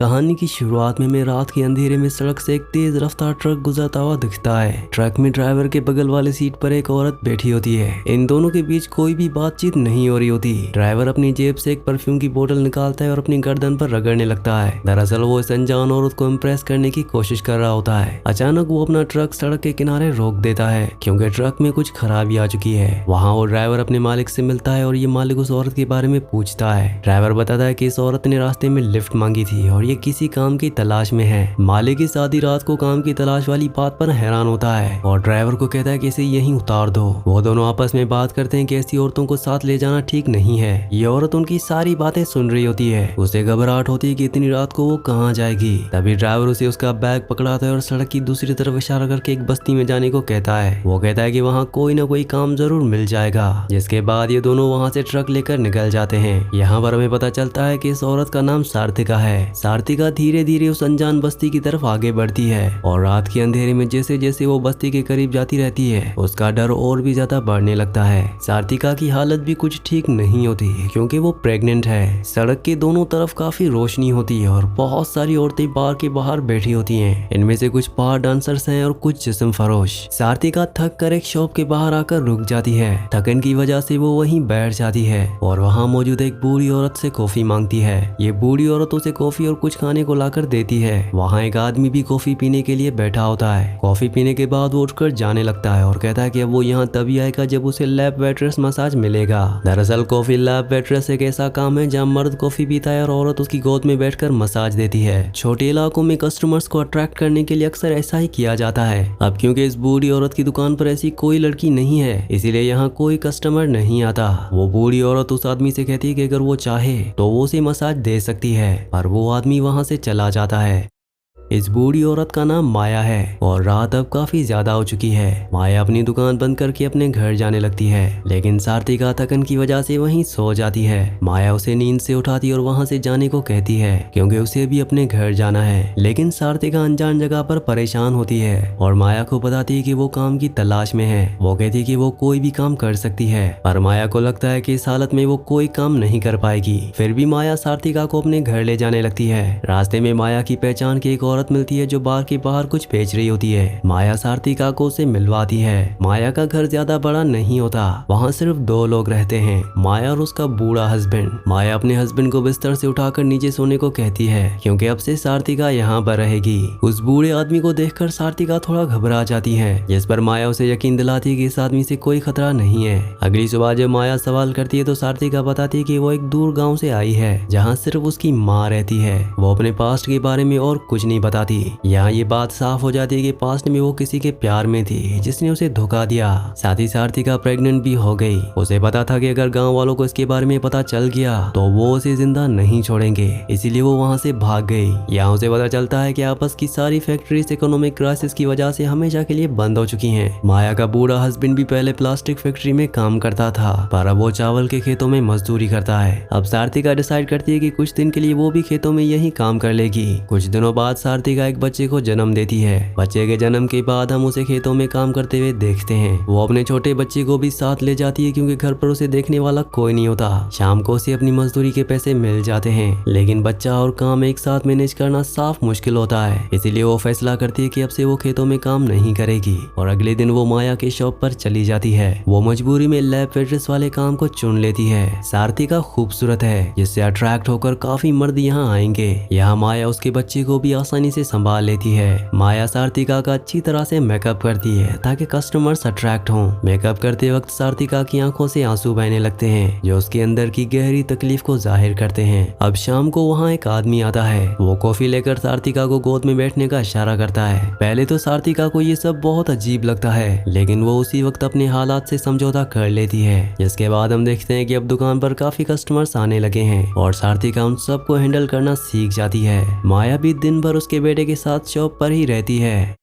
कहानी की शुरुआत में रात के अंधेरे में सड़क से एक तेज रफ्तार ट्रक गुजरता हुआ दिखता है। ट्रक में ड्राइवर के बगल वाली सीट पर एक औरत बैठी होती है। इन दोनों के बीच कोई भी बातचीत नहीं हो रही होती। ड्राइवर अपनी जेब से एक परफ्यूम की बोतल निकालता है और अपनी गर्दन पर रगड़ने लगता है। दरअसल वो इस अनजान औरत को इम्प्रेस करने की कोशिश कर रहा होता है। अचानक वो अपना ट्रक सड़क के किनारे रोक देता है क्योंकि ट्रक में कुछ खराबी आ चुकी है। वहाँ वो ड्राइवर अपने मालिक से मिलता है और ये मालिक उस औरत के बारे में पूछता है। ड्राइवर बताता है कि इस औरत ने रास्ते में लिफ्ट मांगी थी और ये किसी काम की तलाश में है। मालिक इस आधी रात को काम की तलाश वाली बात पर हैरान होता है और ड्राइवर को कहता है कि इसे यहीं उतार दो। वो दोनों आपस में बात करते हैं कि ऐसी औरतों को साथ ले जाना ठीक नहीं है। ये औरत उनकी सारी बातें सुन रही होती है। उसे घबराहट होती है कि इतनी रात को वो कहाँ जाएगी। तभी ड्राइवर उसे उसका बैग पकड़ाता है और सड़क की दूसरी तरफ इशारा करके एक बस्ती में जाने को कहता है। वो कहता है कि वहाँ कोई ना कोई काम जरूर मिल जाएगा। जिसके बाद ये दोनों वहाँ से ट्रक लेकर निकल जाते हैं। यहाँ पर हमें पता चलता है कि इस औरत का नाम सार्थिका है। सार्थिका धीरे धीरे उस अनजान बस्ती की तरफ आगे बढ़ती है और रात के अंधेरे में जैसे जैसे वो बस्ती के करीब जाती रहती है उसका डर और भी ज्यादा बढ़ने लगता है। सार्थिका की हालत भी कुछ ठीक नहीं होती क्योंकि वो प्रेग्नेंट है। सड़क के दोनों तरफ काफी रोशनी होती है और बहुत सारी औरतें बार के बाहर बैठी होती हैं। इनमें से कुछ बार डांसर्स हैं और कुछ जिस्म फरोश। सार्थिका थक कर एक शॉप के बाहर आकर रुक जाती है। थकन की वजह से वो वहीं बैठ जाती है और वहाँ मौजूद एक बूढ़ी औरत से कॉफी मांगती है। ये बूढ़ी औरत उसे कॉफी और कुछ खाने को लाकर देती है। वहाँ एक आदमी भी कॉफी पीने के लिए बैठा होता है। कॉफी पीने के बाद वो उठकर जाने लगता है और कहता है कि अब वो यहाँ तभी आएगा जब उसे लैब वेट्रेस मसाज मिलेगा। दरअसल कॉफी लैब वेट्रेस एक ऐसा काम है जहाँ मर्द कॉफी पीता है और औरत उसकी गोद में बैठकर मसाज देती है। छोटे इलाकों में कस्टमर्स को अट्रैक्ट करने के लिए अक्सर ऐसा ही किया जाता है। अब क्योंकि इस बूढ़ी औरत की दुकान पर ऐसी कोई लड़की नहीं है इसीलिए यहाँ कोई कस्टमर नहीं आता। वो बूढ़ी औरत उस आदमी से कहती है कि अगर वो चाहे तो वो उसे मसाज दे सकती है पर वो आदमी वहाँ से चला जाता है। इस बूढ़ी औरत का नाम माया है और रात अब काफी ज्यादा हो चुकी है। माया अपनी दुकान बंद करके अपने घर जाने लगती है लेकिन सार्थिका थकन की वजह से वहीं सो जाती है। माया उसे नींद से उठाती और वहां से जाने को कहती है क्योंकि उसे भी अपने घर जाना है। लेकिन सार्थिका अनजान जगह पर परेशान होती है और माया को बताती है कि वो काम की तलाश में है। वो कहती है कि वो कोई भी काम कर सकती है पर माया को लगता है कि इस हालत में वो कोई काम नहीं कर पाएगी। फिर भी माया सार्थिका को अपने घर ले जाने लगती है। रास्ते में माया की पहचान की एक औरत मिलती है जो बार के बाहर कुछ बेच रही होती है। माया सार्थिका को उसे मिलवाती है। माया का घर ज्यादा बड़ा नहीं होता, वहाँ सिर्फ 2 लोग रहते हैं, माया और उसका बूढ़ा हस्बैंड। माया अपने हस्बैंड को बिस्तर से उठाकर नीचे सोने को कहती है क्योंकि अब से सार्थिका यहाँ पर रहेगी। उस बूढ़े आदमी को देखकर सार्थिका थोड़ा घबरा जाती है जिस पर माया उसे यकीन दिलाती है कि इस आदमी से कोई खतरा नहीं है। अगली सुबह जब माया सवाल करती है तो सार्थिका बताती है कि वो एक दूर गाँव से आई है जहाँ सिर्फ उसकी माँ रहती है। वो अपने पास्ट के बारे में और कुछ नहीं बताती। यहाँ ये बात साफ हो जाती है कि पास्ट में वो किसी के प्यार में थी जिसने उसे धोखा दिया। साथ ही सार्थिका प्रेग्नेंट भी हो गई। उसे पता था कि अगर गांव वालों को इसके बारे में पता चल गया तो वो उसे जिंदा नहीं छोड़ेंगे, इसीलिए वो वहाँ से भाग गई। यहाँ उसे पता चलता है कि आपस की सारी फैक्ट्रीज इकोनॉमिक क्राइसिस की वजह से हमेशा के लिए बंद हो चुकी हैं। माया का बूढ़ा हस्बैंड भी पहले प्लास्टिक फैक्ट्री में काम करता था पर अब वो चावल के खेतों में मजदूरी करता है। अब सार्थिका डिसाइड करती है कि कुछ दिन के लिए वो भी खेतों में यही काम कर लेगी। कुछ दिनों बाद सार्थिका एक बच्चे को जन्म देती है। बच्चे के जन्म के बाद हम उसे खेतों में काम करते हुए देखते हैं। वो अपने छोटे बच्चे को भी साथ ले जाती है क्योंकि घर पर उसे देखने वाला कोई नहीं होता। शाम को उसे अपनी मजदूरी के पैसे मिल जाते हैं लेकिन बच्चा और काम एक साथ मैनेज करना साफ मुश्किल होता है, इसीलिए वो फैसला करती है कि अब से वो खेतों में काम नहीं करेगी और अगले दिन वो माया के शॉप पर चली जाती है। वो मजबूरी में लैब वेट्रेस वाले काम को चुन लेती है। सार्थिका खूबसूरत है जिससे अट्रैक्ट होकर काफी मर्द यहाँ आएंगे। यहाँ माया उसके बच्चे को भी आसानी से संभाल लेती है। माया सार्थिका का अच्छी तरह से मेकअप करती है ताकि कस्टमर्स अट्रैक्ट हों। मेकअप करते वक्त सार्थिका की आंखों से आंसू बहने लगते हैं जो उसके अंदर की गहरी तकलीफ को जाहिर करते हैं। अब शाम को वहाँ एक आदमी आता है। वो कॉफी लेकर सार्थिका को गोद में बैठने का इशारा करता है। पहले तो सार्थिका को ये सब बहुत अजीब लगता है लेकिन वो उसी वक्त अपने हालात से समझौता कर लेती है। जिसके बाद हम देखते हैं कि अब दुकान पर काफी कस्टमर्स आने लगे हैं और सार्थिका उन सबको हैंडल करना सीख जाती है। माया भी दिन भर उसके बेटे के साथ शॉप पर ही रहती है।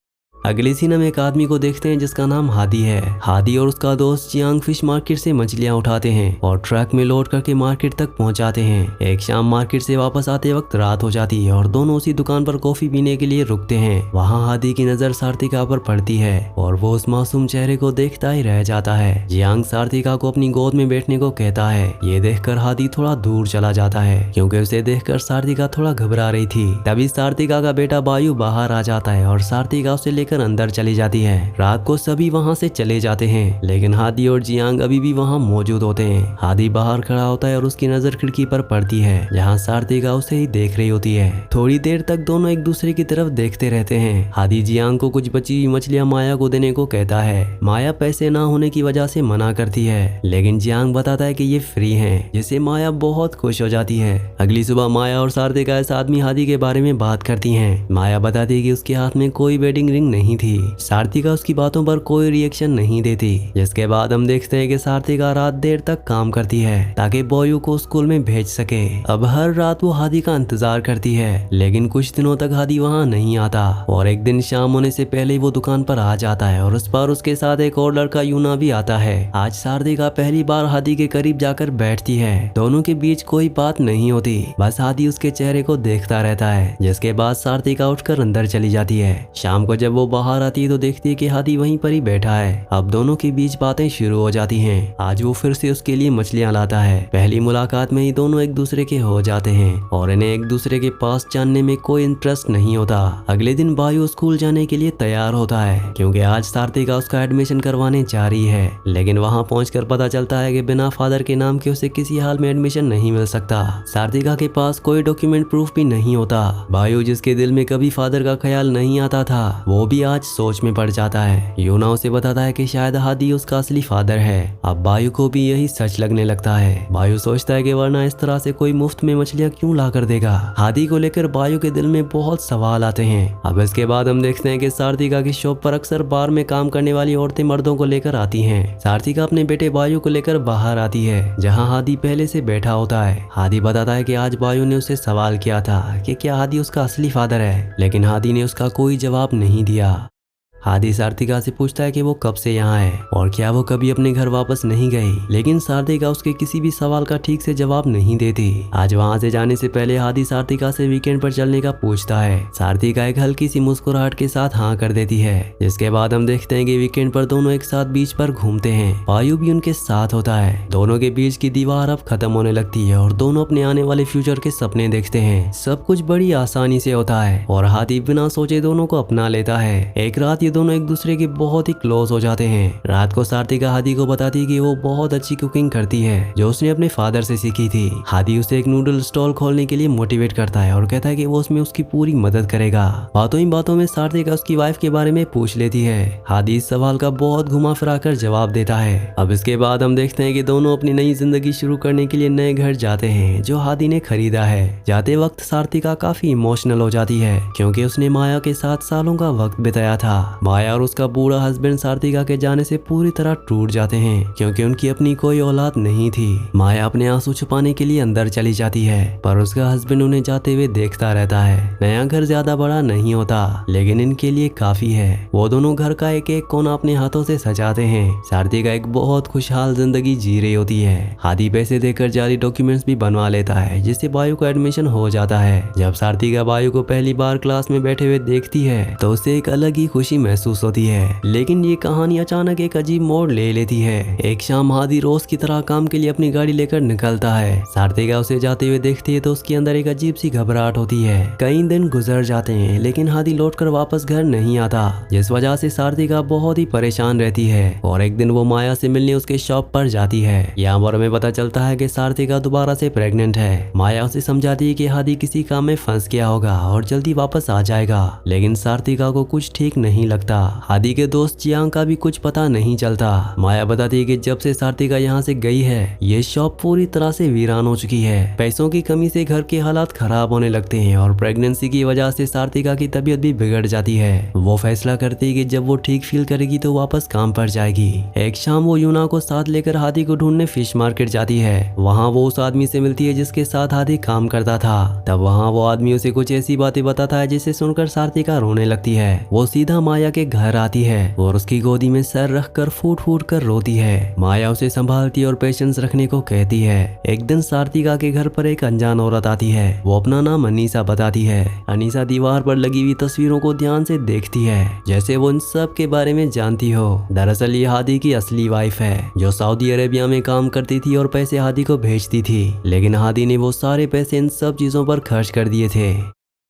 अगले सीन हम एक आदमी को देखते हैं जिसका नाम हादी है। हादी और उसका दोस्त जियांग फिश मार्केट से मछलियां उठाते हैं और ट्रक में लोड करके मार्केट तक पहुंचाते हैं। एक शाम मार्केट से वापस आते वक्त रात हो जाती है और दोनों उसी दुकान पर कॉफी पीने के लिए रुकते हैं। वहाँ हादी की नजर सार्तिका पर पड़ती है और वो उस मासूम चेहरे को देखता ही रह जाता है। जियांग सार्तिका को अपनी गोद में बैठने को कहता है। ये देखकर हादी थोड़ा दूर चला जाता है क्योंकि उसे देखकर सार्तिका थोड़ा घबरा रही थी। तभी सार्तिका का बेटा बायू बाहर आ जाता है और सार्तिका उसे लेकर अंदर चली जाती है। रात को सभी वहाँ से चले जाते हैं लेकिन हादी और जियांग अभी भी वहाँ मौजूद होते हैं। हादी बाहर खड़ा होता है और उसकी नजर खिड़की पर पड़ती है जहाँ सार्तिका उसे ही देख रही होती है। थोड़ी देर तक दोनों एक दूसरे की तरफ देखते रहते हैं। हादी जियांग को कुछ बची हुई मछलियां माया को देने को कहता है। माया पैसे ना होने की वजह से मना करती है लेकिन जियांग बताता है कि ये फ्री हैं, जिससे माया बहुत खुश हो जाती है। अगली सुबह माया और सार्तिका इस आदमी हादी के बारे में बात करती हैं। माया बताती है कि उसके हाथ में कोई वेडिंग रिंग नहीं थी। सार्तिका उसकी बातों पर कोई रिएक्शन नहीं देती। जिसके बाद हम देखते हैं कि सार्तिका रात देर तक काम करती है ताकि बॉयू को स्कूल में भेज सके। अब हर रात वो हादी का इंतजार करती है लेकिन कुछ दिनों तक हादी वहाँ नहीं आता और एक दिन शाम होने से पहले ही वो दुकान पर आ जाता है और उस पर उसके साथ एक और लड़का यूना भी आता है। आज सार्तिका पहली बार हादी के करीब जाकर बैठती है। दोनों के बीच कोई बात नहीं होती, बस हादी उसके चेहरे को देखता रहता है। जिसके बाद सार्तिका उठकर अंदर चली जाती है। शाम को जब वो बाहर आती है तो देखती है कि हादी वहीं पर ही बैठा है। अब दोनों के बीच बातें शुरू हो जाती हैं। आज वो फिर से उसके लिए मछलियां लाता है। पहली मुलाकात में ही दोनों एक दूसरे के हो जाते हैं और इन्हें एक दूसरे के पास जानने में कोई इंटरेस्ट नहीं होता। अगले दिन बायू स्कूल जाने के लिए तैयार होता है क्योंकि आज सार्तिका उसका एडमिशन करवाने जा रही है लेकिन वहाँ पहुंचकर पता चलता है कि बिना फादर के नाम के उसे किसी हाल में एडमिशन नहीं मिल सकता। सार्तिका के पास कोई डॉक्यूमेंट प्रूफ भी नहीं होता। बायू जिसके दिल में कभी फादर का ख्याल नहीं आता था वो भी आज सोच में पड़ जाता है। यूना उसे बताता है कि शायद हादी उसका असली फादर है। अब बायू को भी यही सच लगने लगता है। बायू सोचता है कि वरना इस तरह से कोई मुफ्त में मछलियां क्यों ला कर देगा। हादी को लेकर बायू के दिल में बहुत सवाल आते हैं। अब इसके बाद हम देखते हैं कि सार्तिका की शॉप पर अक्सर बार में काम करने वाली औरतें मर्दों को लेकर आती हैं। सार्तिका अपने बेटे बायू को लेकर बाहर आती है जहाँ हादी पहले से बैठा होता है। हादी बताता है कि आज बायू ने उससे सवाल किया था कि क्या हादी उसका असली फादर है लेकिन हादी ने उसका कोई जवाब नहीं दिया। हादी सार्तिका से पूछता है कि वो कब से यहाँ है और क्या वो कभी अपने घर वापस नहीं गई लेकिन सार्तिका उसके किसी भी सवाल का ठीक से जवाब नहीं देती। आज वहाँ से जाने से पहले हादी सार्तिका से वीकेंड पर चलने का पूछता है। सार्तिका एक हल्की सी मुस्कुराहट के साथ हाँ कर देती है। जिसके बाद हम देखते हैं कि वीकेंड पर दोनों एक साथ बीच पर घूमते हैं। बायू भी उनके साथ होता है। दोनों के बीच की दीवार अब खत्म होने लगती है और दोनों अपने आने वाले फ्यूचर के सपने देखते हैं। सब कुछ बड़ी आसानी से होता है और हादी बिना सोचे दोनों को अपना लेता है। एक रात दोनों एक दूसरे के बहुत ही क्लोज हो जाते हैं। रात को सार्तिका हादी को बताती है कि वो बहुत अच्छी कुकिंग करती है जो उसने अपने फादर से सीखी थी। हादी उसे एक नूडल स्टॉल खोलने के लिए मोटिवेट करता है और कहता है कि वो उसमें उसकी पूरी मदद करेगा। बातों ही बातों में सार्तिका उसकी वाइफ के बारे में पूछ लेती है। हादी इस सवाल का बहुत घुमा फिरा कर जवाब देता है। अब इसके बाद हम देखते हैं कि दोनों अपनी नई जिंदगी शुरू करने के लिए नए घर जाते हैं जो हादी ने खरीदा है। जाते वक्त सार्तिका काफी इमोशनल हो जाती है क्योंकि उसने माया के साथ सालों का वक्त बिताया था। माया और उसका बूढ़ा हस्बैंड सार्तिका के जाने से पूरी तरह टूट जाते हैं क्योंकि उनकी अपनी कोई औलाद नहीं थी। माया अपने आंसू छुपाने के लिए अंदर चली जाती है पर उसका हस्बैंड उन्हें जाते हुए देखता रहता है। नया घर ज्यादा बड़ा नहीं होता लेकिन इनके लिए काफी है। वो दोनों घर का एक एक कोना अपने हाथों से सजाते हैं। सार्तिका एक बहुत खुशहाल जिंदगी जी रही होती है। हादी पैसे देकर जाली डॉक्यूमेंट्स भी बनवा लेता है जिससे बायू को एडमिशन हो जाता है। जब सार्तिका बायू को पहली बार क्लास में बैठे हुए देखती है तो उसे एक अलग ही खुशी महसूस होती है। लेकिन ये कहानी अचानक एक अजीब मोड़ ले लेती है। एक शाम हादी रोज की तरह काम के लिए अपनी गाड़ी लेकर निकलता है। सार्तिका उसे जाते हुए देखती है तो उसके अंदर एक अजीब सी घबराहट होती है। कई दिन गुजर जाते हैं लेकिन हादी लौटकर वापस घर नहीं आता जिस वजह से सार्तिका बहुत ही परेशान रहती है। और एक दिन वो माया से मिलने उसके शॉप पर जाती है। यहाँ पर हमें पता चलता है कि सार्तिका दोबारा से प्रेग्नेंट है। माया उसे समझाती है कि हादी किसी काम में फंस गया होगा और जल्दी वापस आ जाएगा लेकिन सार्तिका को कुछ ठीक नहीं लगता। हादी के दोस्त जियांग का भी कुछ पता नहीं चलता। माया बताती है कि जब से सार्तिका यहाँ से गई है ये शॉप पूरी तरह से वीरान हो चुकी है। पैसों की कमी से घर के हालात खराब होने लगते हैं और प्रेगनेंसी की वजह से सार्तिका की तबीयत भी बिगड़ जाती है। वो फैसला करती है कि जब वो ठीक फील करेगी तो वापस काम पर जाएगी। एक शाम वो यूना को साथ लेकर हादी को ढूंढने फिश मार्केट जाती है। वहाँ वो उस आदमी से मिलती है जिसके साथ हादी काम करता था। तब वहाँ वो आदमी उसे कुछ ऐसी बातें बताता है जिसे सुनकर सार्तिका रोने लगती है। वो सीधा माया माया के घर आती है और उसकी गोदी में सर रखकर फूट फूट कर रोती है। माया उसे संभालती और पेशेंस रखने को कहती है। एक दिन सार्तिका के घर पर एक अनजान औरत आती है। वो अपना नाम अनीसा बताती है। अनीसा दीवार पर लगी हुई तस्वीरों को ध्यान से देखती है, जैसे वो इन सब के बारे में जानती हो। दरअसल ये हादी की असली वाइफ है, जो सऊदी अरेबिया में काम करती थी और पैसे हादी को भेजती थी, लेकिन हादी ने वो सारे पैसे इन सब चीजों पर खर्च कर दिए थे।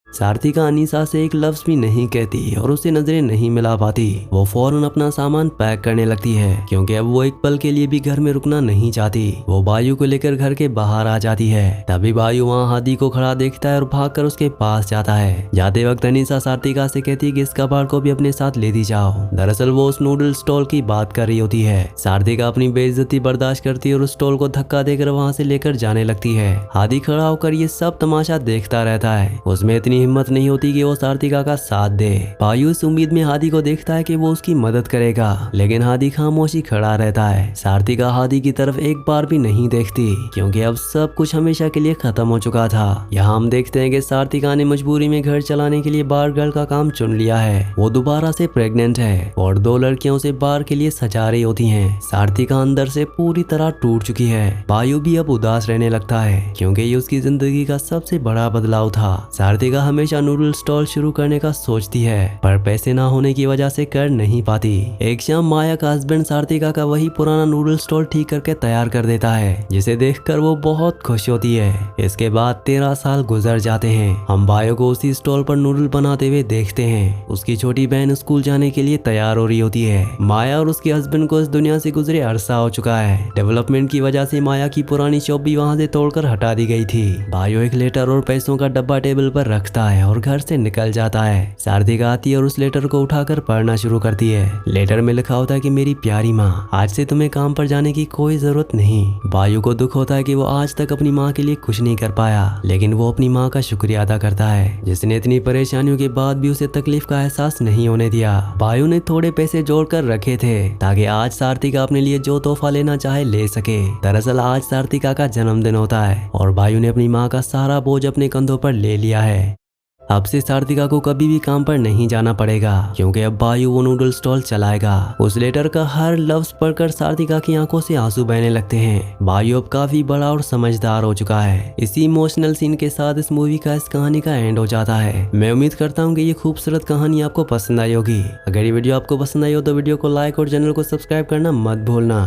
सार्तिका अनीसा से एक लफ्ज भी नहीं कहती और उसे नजरें नहीं मिला पाती। वो फौरन अपना सामान पैक करने लगती है, क्योंकि अब वो एक पल के लिए भी घर में रुकना नहीं चाहती। वो बायू को लेकर घर के बाहर आ जाती है। तभी बायू वहाँ हादी को खड़ा देखता है और भागकर उसके पास जाता है। जाते वक्त अनीसा सार्तिका से कहती है कि इस कबाड़ को भी अपने साथ लेती जाओ। दरअसल वो उस नूडल स्टॉल की बात कर रही होती है। सार्तिका अपनी बेइज्जती बर्दाश्त करती है और उस स्टॉल को धक्का देकर वहाँ से लेकर जाने लगती है। हादी खड़ा होकर ये सब तमाशा देखता रहता है। उसमें इतनी हिम्मत नहीं होती कि वो सार्तिका का साथ दे। बायू इस उम्मीद में हादी को देखता है कि वो उसकी मदद करेगा, लेकिन हादी खामोशी खड़ा रहता है। सार्तिका हादी की तरफ एक बार भी नहीं देखती, क्योंकि अब सब कुछ हमेशा के लिए खत्म हो चुका था। यहाँ हम देखते हैं कि सार्तिका ने मजबूरी में घर चलाने के लिए बार गर्ल का काम चुन लिया है। वो दोबारा से प्रेग्नेंट है और 2 लड़कियों से बार के लिए सजा रही होती हैं। सार्तिका अंदर से पूरी तरह टूट चुकी है। बायू भी अब उदास रहने लगता है, क्योंकि ये उसकी जिंदगी का सबसे बड़ा बदलाव था। सार्तिका हमेशा नूडल स्टॉल शुरू करने का सोचती है, पर पैसे ना होने की वजह से कर नहीं पाती। एक शाम माया का हस्बैंड सार्तिका का वही पुराना नूडल स्टॉल ठीक करके तैयार कर देता है, जिसे देखकर वो बहुत खुश होती है। इसके बाद 13 साल गुजर जाते हैं। हम बायो को उसी स्टॉल पर नूडल बनाते हुए देखते हैं। उसकी छोटी बहन स्कूल जाने के लिए तैयार हो रही होती है। माया और उसके हस्बैंड को इस दुनिया से गुजरे अरसा हो चुका है। डेवलपमेंट की वजह से माया की पुरानी शॉप भी वहाँ से तोड़कर हटा दी गई थी। बायो एक लेटर और पैसों का डब्बा टेबल पर रखता है और घर से निकल जाता है। सार्तिका आती है और उस लेटर को उठाकर पढ़ना शुरू करती है। लेटर में लिखा होता है कि मेरी प्यारी माँ, आज से तुम्हें काम पर जाने की कोई जरूरत नहीं। बायू को दुख होता है कि वो आज तक अपनी माँ के लिए कुछ नहीं कर पाया, लेकिन वो अपनी माँ का शुक्रिया अदा करता है, जिसने इतनी परेशानियों के बाद भी उसे तकलीफ का एहसास नहीं होने दिया। बायू ने थोड़े पैसे जोड़कर रखे थे, ताकि आज सार्तिका अपने लिए जो तोहफा लेना चाहे ले सके। दरअसल आज सार्तिका का जन्मदिन होता है और बायू ने अपनी माँ का सारा बोझ अपने कंधों पर ले लिया है। अब से सार्तिका को कभी भी काम पर नहीं जाना पड़ेगा, क्योंकि अब बायू वो नूडल स्टॉल चलाएगा। उस लेटर का हर लफ्ज पढ़कर सार्तिका की आंखों से आंसू बहने लगते हैं। बायू अब काफी बड़ा और समझदार हो चुका है। इसी इमोशनल सीन के साथ इस मूवी का इस कहानी का एंड हो जाता है। मैं उम्मीद करता हूँ कि ये खूबसूरत कहानी आपको पसंद आई होगी। अगर ये वीडियो आपको पसंद आई हो तो वीडियो को लाइक और चैनल को सब्सक्राइब करना मत भूलना।